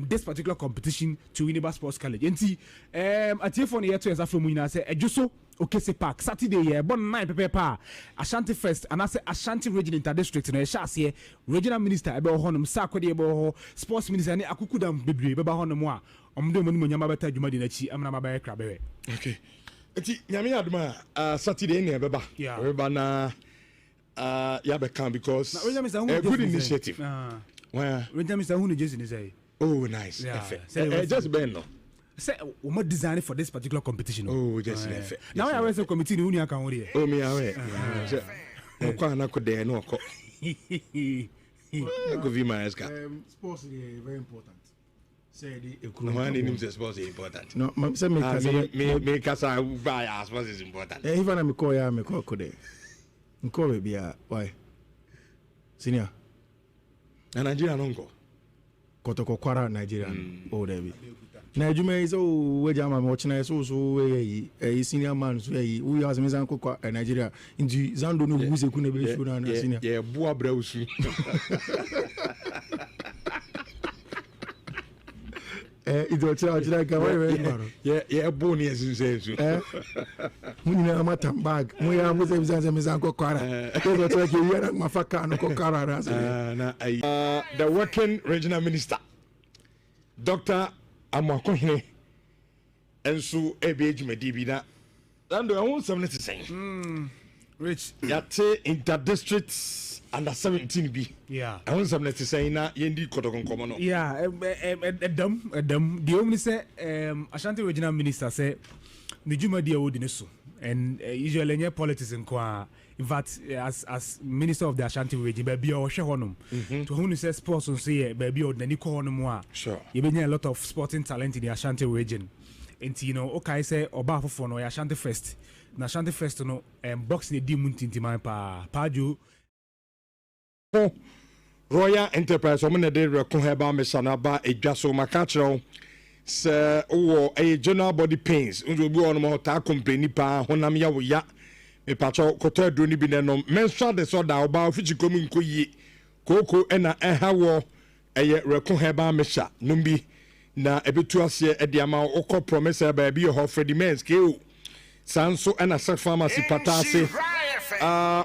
this particular competition to Winneba Sports College. And see, at here for the year to Afro Munina say Ejuso Okese Park Saturday yeah, born 9 pepe Ashanti First and I say Ashanti Region Interdistrict. No, shall regional minister ebe honum Sakwede ebe sports minister ne akukudam bebre beba honum wa. Omdo money nyama beta djuma di na chi amna mabaya krabewe. Okay. Eti nyame aduma Saturday ne beba. Beba na ya be can because a good initiative. Where regional minister who Jason is say. Oh nice. Just ben no. Say we must design for this particular competition. Oh just now I was a committee ni uni aka wori. Oh me aware. Kwa na ko de no ko. Go vi my aska. Sports is very important. Say the no name sports is important. No, say me kasa buy sports is important. Even am call ya me call ko de. Nko be bia why? Senior. Na Nigeria no nko. Kotoko kwara Nigeria. Oh David. Na adwuma yi so we jama me ochina so yi senior man so yi we has me zanko kwa Nigeria ndi zando no buze ku na be show na senior ye bua brausu ido chira ka we maro ye boni esinsensu munina mata bag mu ya mu se bizanze me zanko kwara ko to ke yera mafaka no ko kwara na the working regional minister Dr. Amakohene enso ebe adwumadi bi na lando ehun 70 Rich yate interdistrict under 17 bi ehun 70 na yendi Kotoko nkomo no edam the only say Ashanti regional minister say the dwumadi e wodi ne so and usually any politics in fact as minister of the Ashanti region baby o hwe honum to who say sports so say baby o nani ko honum a sure you be a lot of sporting talent in the Ashanti region and you know okay say oba afofo no Ashanti First na Ashanti First no boxing di muntinti man pa jo Royal Enterprise o me de rekon heba me sanaba edwaso makachro se wo a general body pains unzo bi on mo ta complain pa honam ya wo ya me pacho koto aduro ni bi no menstrual disorder oba ofichi komi nko yi koko ena eha wo eye rekon heba me sha numbi na ebetu ase e de ama okọ promise ba bi ho Freddy Mens ke o sanso ena Sec Pharmacy patase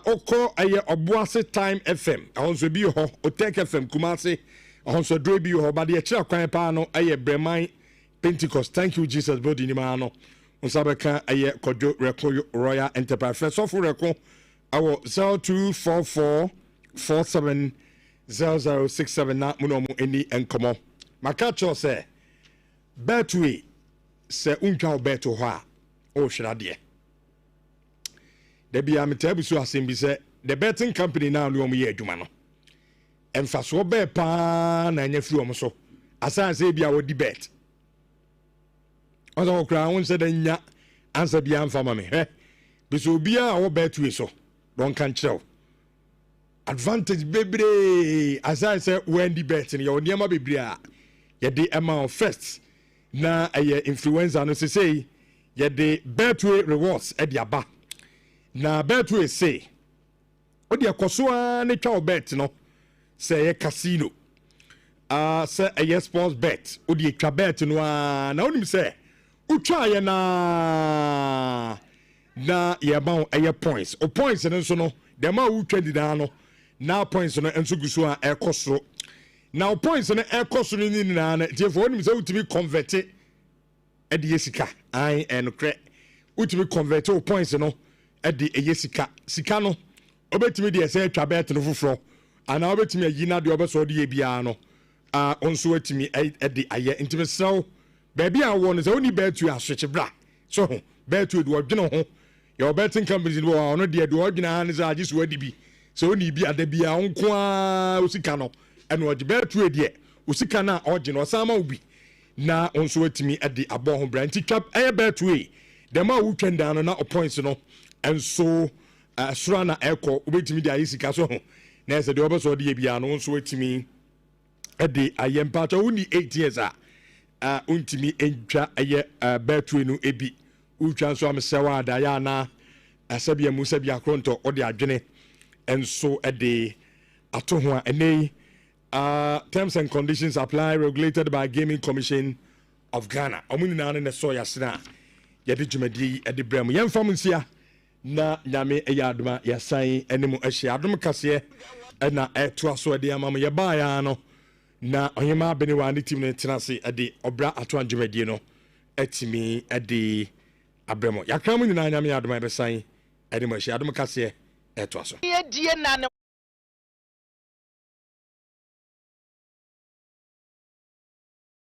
okọ eye Obuase Time FM ahonso bi ho Otek FM Kumase ahonso dro bi ho ba de kira kwan pa no eye Breman Pentecost. Thank you Jesus body ni ma no unsabeka eye Kodo Reko Royal Enterprise first of Reko awo 0244470067 na muno mu eni enkomo makacho se Betway sɛ untwa obeto ho a o hwera de da bia metabu so asem bi sɛ the betting company now no omo ye adwuma no emfa so be pa na anya firi omo so asan sɛ bia wodi bet ɔsɛ okra won sɛ da nya ansa bia amfa ma me biso bia wo bet we so don kan kyerɛw advantage bebre asan sɛ wendi bet no ye oniema bebre a ye de amount first na influencer no say ye de betway rewards e de aba na betway say o de akoso ne twa bet no say ye casino say ye sports bet o de twa bet no na onim say utwa ye na ye ba ye points o points no so no de ma utwa di na no na points no enso guso a ekosoro now points no ekosoro ni na na tie for onim say utimi convert e de yesika ai enokre utimi convert o points no e de yesika sika no obetimi de say twa bet no foforo ana obetimi ayi na de obeso de ye bia no onso atimi e de aye intimi sew baby a won say oni betu asweche bra so betu de odwene ho your betting companies no ono de odwene han say agisu adi bi so oni bi adabia onko a osika no eno oje betu de osika na oje no sama obi na onso atimi ade abo ho bra nti twa eye betu e dem a weekend down na points no enso sura na eko obetimi de ayi sika so ho na ese de obeso de bia no onso atimi ade ayempa cha uni 8 years a untimi entwa eye betu no ebi utwa so amsewa adaya na asabia mu sabia kronto ode adwene enso ade ato ho a enei terms and conditions apply, regulated by Gaming Commission of Ghana. Omuni na ne so ya sena yede dwumadi ede brem yemfam nsia na nyame eyadoma ya san enemu ehye adom kase na eto aso ede amam ye ba ya no na onyema bene wa ne team ne tenase ede obra ato dwumadi no etimi ede abremo yakram nyina nyame yadoma be san enemu ehye adom kase eto aso